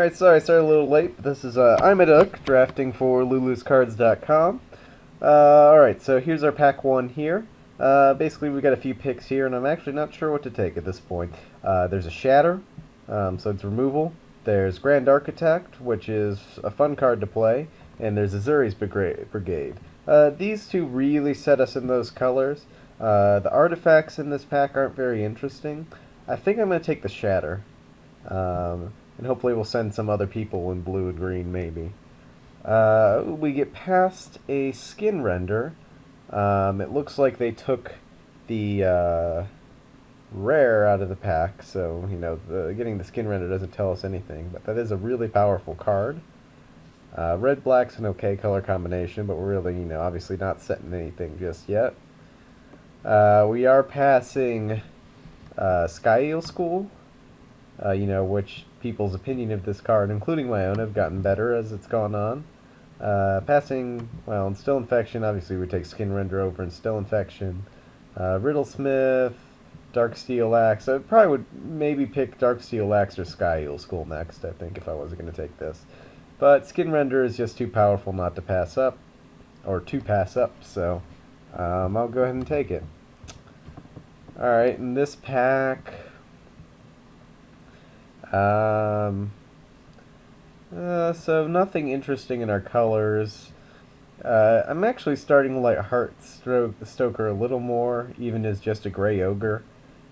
Alright, sorry I started a little late, but this is Imaduck, drafting for luluscards.com. Alright, so here's our pack 1 here. Basically we got a few picks here, and I'm actually not sure what to take at this point. There's a Shatter, so it's removal. There's Grand Architect, which is a fun card to play, and there's Azuri's Brigade. These two really set us in those colors. The artifacts in this pack aren't very interesting. I think I'm going to take the Shatter. And hopefully we'll send some other people in blue and green, maybe. We get past a skin render. It looks like they took the rare out of the pack, so, you know, getting the skin render doesn't tell us anything, but that is a really powerful card. Red-black's an okay color combination, but we're really, you know, obviously not setting anything just yet. We are passing Sky Eel School. You know, which people's opinion of this card, including my own, have gotten better as it's gone on. Passing, well, in Still Infection, obviously we take Skin Render over in Still Infection. Riddlesmith, Darksteel Axe. I probably would maybe pick Darksteel Axe or Sky Eel School next, I think, if I was going to take this. But Skin Render is just too powerful not to pass up, or to pass up, so I'll go ahead and take it. Alright, in this pack... so nothing interesting in our colors. I'm actually starting to like Heartstoker a little more, even as just a Gray Ogre.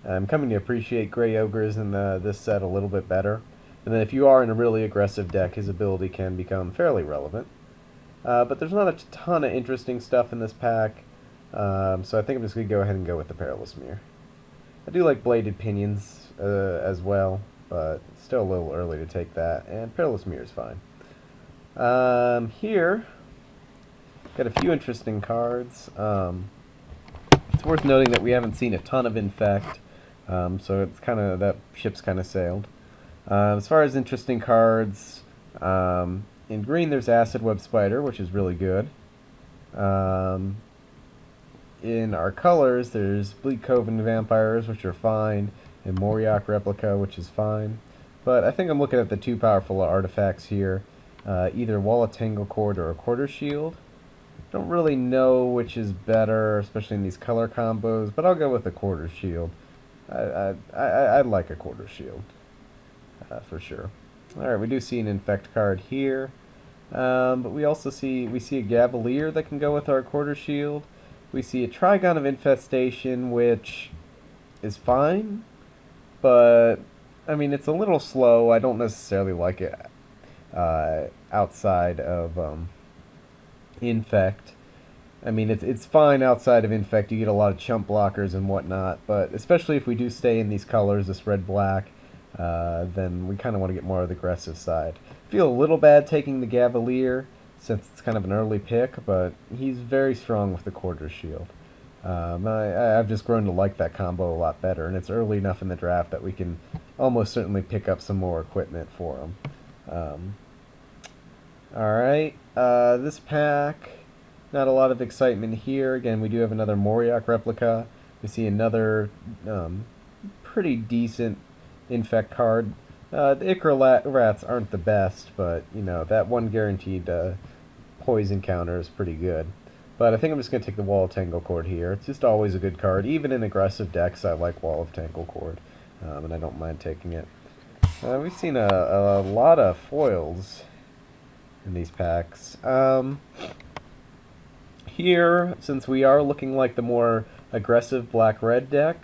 I'm coming to appreciate Gray Ogres in this set a little bit better. And then if you are in a really aggressive deck, his ability can become fairly relevant. But there's not a ton of interesting stuff in this pack, so I think I'm just going to go ahead and go with the Perilous Mirror. I do like Bladed Pinions as well, but it's still a little early to take that, and Perilous Mirror is fine. Here, got a few interesting cards. It's worth noting that we haven't seen a ton of Infect, so it's kind of, that ship's kind of sailed. As far as interesting cards, in green there's Acid Web Spider, which is really good. In our colors, there's Bleak Coven Vampires, which are fine, and Moriok Replica, which is fine. But I think I'm looking at the two powerful artifacts here, either Wall of Tanglecord or a Quarter Shield. Don't really know which is better, especially in these color combos, but I'll go with a Quarter Shield. I'd like a Quarter Shield, for sure. Alright, we do see an Infect card here, but we also see a Gavalier that can go with our Quarter Shield. We see a Trigon of Infestation, which is fine, but, I mean, it's a little slow. I don't necessarily like it outside of Infect. I mean, it's fine outside of Infect. You get a lot of chump blockers and whatnot, but especially if we do stay in these colors, this red-black, then we kind of want to get more of the aggressive side. Feel a little bad taking the Gavalier, since it's kind of an early pick, but he's very strong with the Quarter Shield. I've just grown to like that combo a lot better, and it's early enough in the draft that we can almost certainly pick up some more equipment for him. Alright, this pack, not a lot of excitement here. Again, we do have another Moriok Replica. We see another pretty decent Infect card. The Ichor Rats aren't the best, but, you know, that one guaranteed poison counter is pretty good. But I think I'm just going to take the Wall of Tanglecord here. It's just always a good card. Even in aggressive decks, I like Wall of Tanglecord, and I don't mind taking it. We've seen a lot of foils in these packs. Here, since we are looking like the more aggressive black-red deck,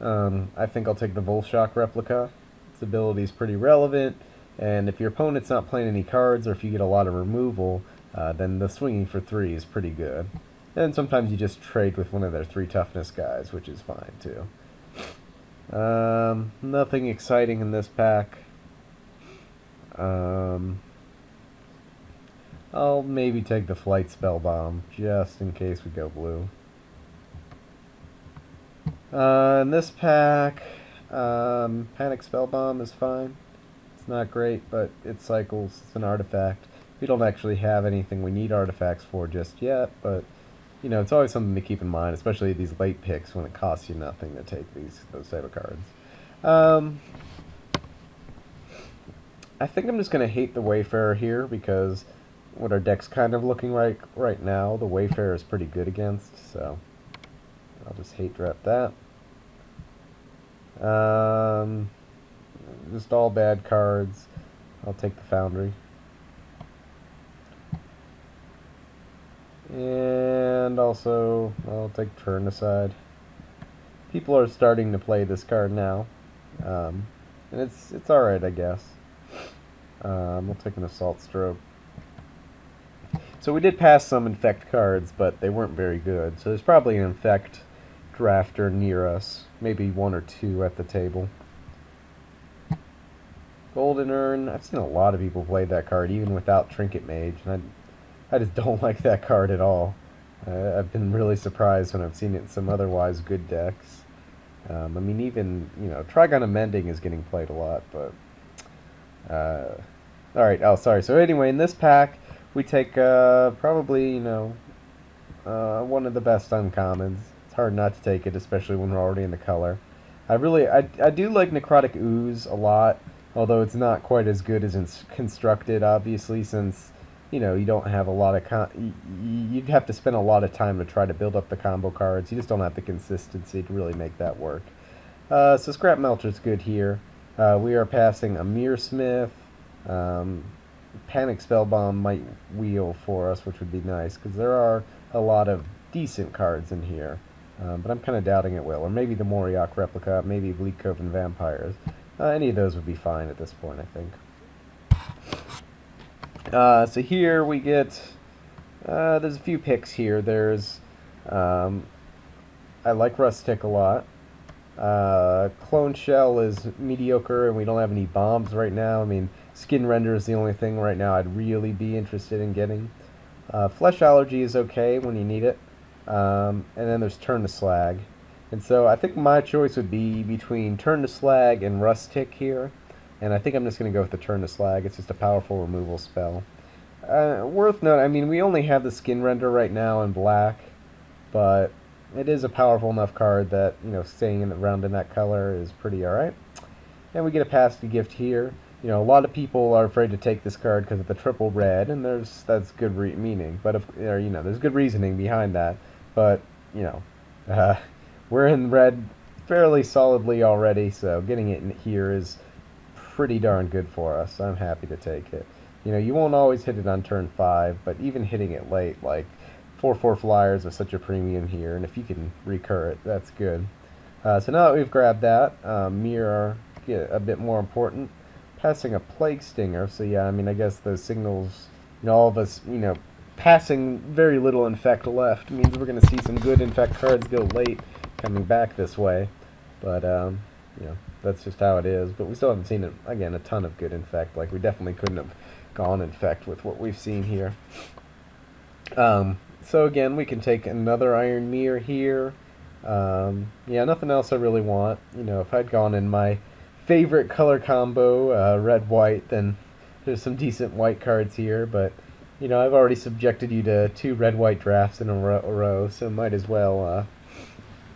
I think I'll take the Volshock Replica. Its ability is pretty relevant, and if your opponent's not playing any cards, or if you get a lot of removal, then the swinging for 3 is pretty good. And sometimes you just trade with one of their 3 toughness guys, which is fine too. Nothing exciting in this pack. I'll maybe take the Flight Spell Bomb, just in case we go blue. In this pack, Panic Spell Bomb is fine. It's not great, but it cycles. It's an artifact. We don't actually have anything we need artifacts for just yet, but, you know, it's always something to keep in mind, especially these late picks when it costs you nothing to take those type of cards. I think I'm just going to hate the Wayfarer here because what our deck's kind of looking like right now, the Wayfarer is pretty good against, so I'll just hate draft that. Just all bad cards. I'll take the Foundry. And also, I'll take Turn Aside. People are starting to play this card now. And it's alright, I guess. We'll take an Assault Stroke. So we did pass some Infect cards, but they weren't very good. So there's probably an Infect drafter near us. Maybe one or two at the table. Golden Urn. I've seen a lot of people play that card, even without Trinket Mage. And I just don't like that card at all. I've been really surprised when I've seen it in some otherwise good decks. I mean, even, Trigon Amending is getting played a lot, but... Alright, oh, sorry. So anyway, in this pack, we take, probably, one of the best uncommons. It's hard not to take it, especially when we're already in the color. I do like Necrotic Ooze a lot, although it's not quite as good as it's constructed, obviously, since, you don't have a lot of... you'd have to spend a lot of time to try to build up the combo cards. You just don't have the consistency to really make that work. So Scrap Melter's good here. We are passing a Mirrorsmith. Panic Spellbomb might wheel for us, which would be nice, because there are a lot of decent cards in here. But I'm kind of doubting it will. Or maybe the Moriok Replica, maybe Bleak Coven Vampires. Any of those would be fine at this point, I think. So here we get... there's a few picks here. There's... I like Rustic a lot. Clone Shell is mediocre, and we don't have any bombs right now. I mean, Skin Render is the only thing right now I'd really be interested in getting. Flesh Allergy is okay when you need it. And then there's Turn to Slag. And so I think my choice would be between Turn to Slag and Rustic here. And I think I'm just going to go with the Turn to Slag. It's just a powerful removal spell. Worth note, I mean, we only have the Skin Render right now in black, but it is a powerful enough card that, staying around in that color is pretty alright. And we get a Pasty Gift here. A lot of people are afraid to take this card because of the triple red, and that's good meaning. But there's good reasoning behind that. But we're in red fairly solidly already, so getting it in here is pretty darn good for us. I'm happy to take it. You won't always hit it on turn 5, but even hitting it late, like 4/4 flyers are such a premium here, and if you can recur it, that's good. So now that we've grabbed that, Mirror get a bit more important. Passing a Plague Stinger, so yeah, I mean, I guess those signals, all of us, passing very little Infect left means we're going to see some good Infect cards go late coming back this way. But, that's just how it is. But we still haven't seen, again, a ton of good Infect. Like, we definitely couldn't have gone Infect with what we've seen here. So again, we can take another Iron Mirror here. Yeah, nothing else I really want. If I'd gone in my favorite color combo, red-white, then there's some decent white cards here, but, I've already subjected you to 2 red-white drafts in a row, so might as well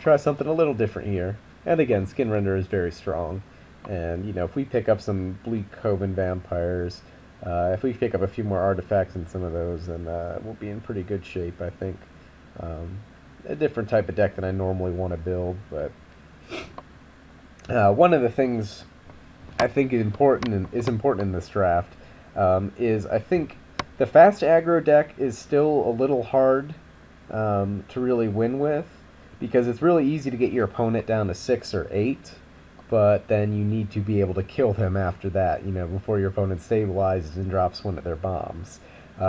try something a little different here. And again, Skin Render is very strong, and, if we pick up some Bleak Coven Vampires, if we pick up a few more artifacts in some of those, then we'll be in pretty good shape, I think. A different type of deck than I normally want to build, but... one of the things I think is important in this draft is I think the fast aggro deck is still a little hard to really win with, because it's really easy to get your opponent down to 6 or 8, but then you need to be able to kill them after that, before your opponent stabilizes and drops one of their bombs.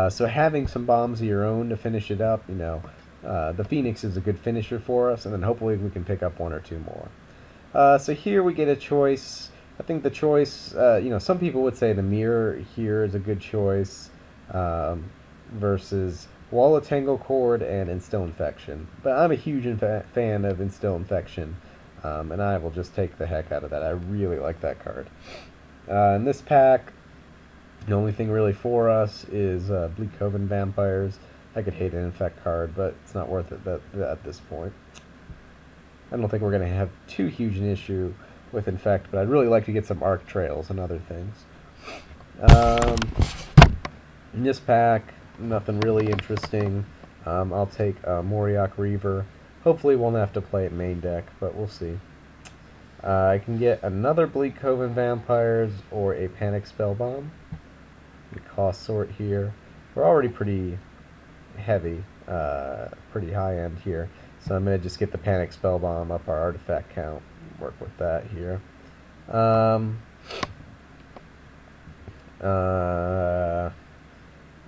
So having some bombs of your own to finish it up, the Phoenix is a good finisher for us, and then hopefully we can pick up 1 or 2 more. So here we get a choice. I think the choice, some people would say the Mirror here is a good choice versus Wall of Tangle Cord and Instill Infection. But I'm a huge fan of Instill Infection, and I will just take the heck out of that. I really like that card. In this pack, the only thing really for us is Bleak Coven Vampires. I could hate an Infect card, but it's not worth it at this point. I don't think we're going to have too huge an issue with Infect, but I'd really like to get some Arc Trails and other things. In this pack, nothing really interesting. I'll take Moriok Reaver. Hopefully won't have to play it main deck, but we'll see. I can get another Bleak Coven Vampires or a Panic Spellbomb. We cost sort here. We're already pretty heavy, pretty high end here. So I'm going to just get the Panic Spellbomb up our artifact count. Work with that here.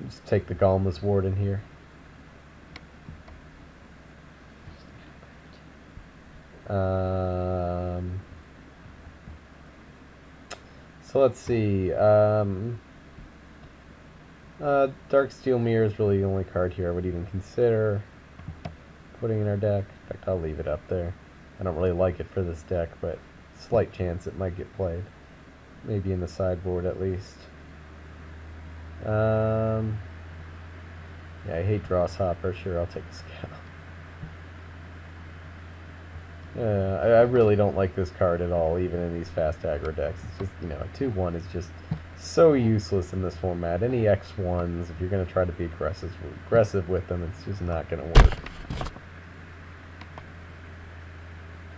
Just take the Golmless Warden here. So let's see. Darksteel Mirror is really the only card here I would even consider putting in our deck. In fact, I'll leave it up there. I don't really like it for this deck, but slight chance it might get played. Maybe in the sideboard at least. Yeah, I hate Dross Hopper. Sure, I'll take a Scout. I really don't like this card at all, even in these fast aggro decks. It's just, you know, a 2-1 is just so useless in this format. Any X1s, if you're going to try to be aggressive with them, it's just not going to work.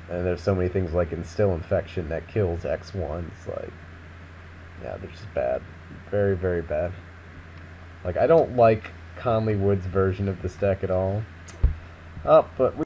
And there's so many things like Instill Infection that kills X1s. Like, yeah, they're just bad. Very, very bad. Like, I don't like Conley Wood's version of this deck at all. Oh, but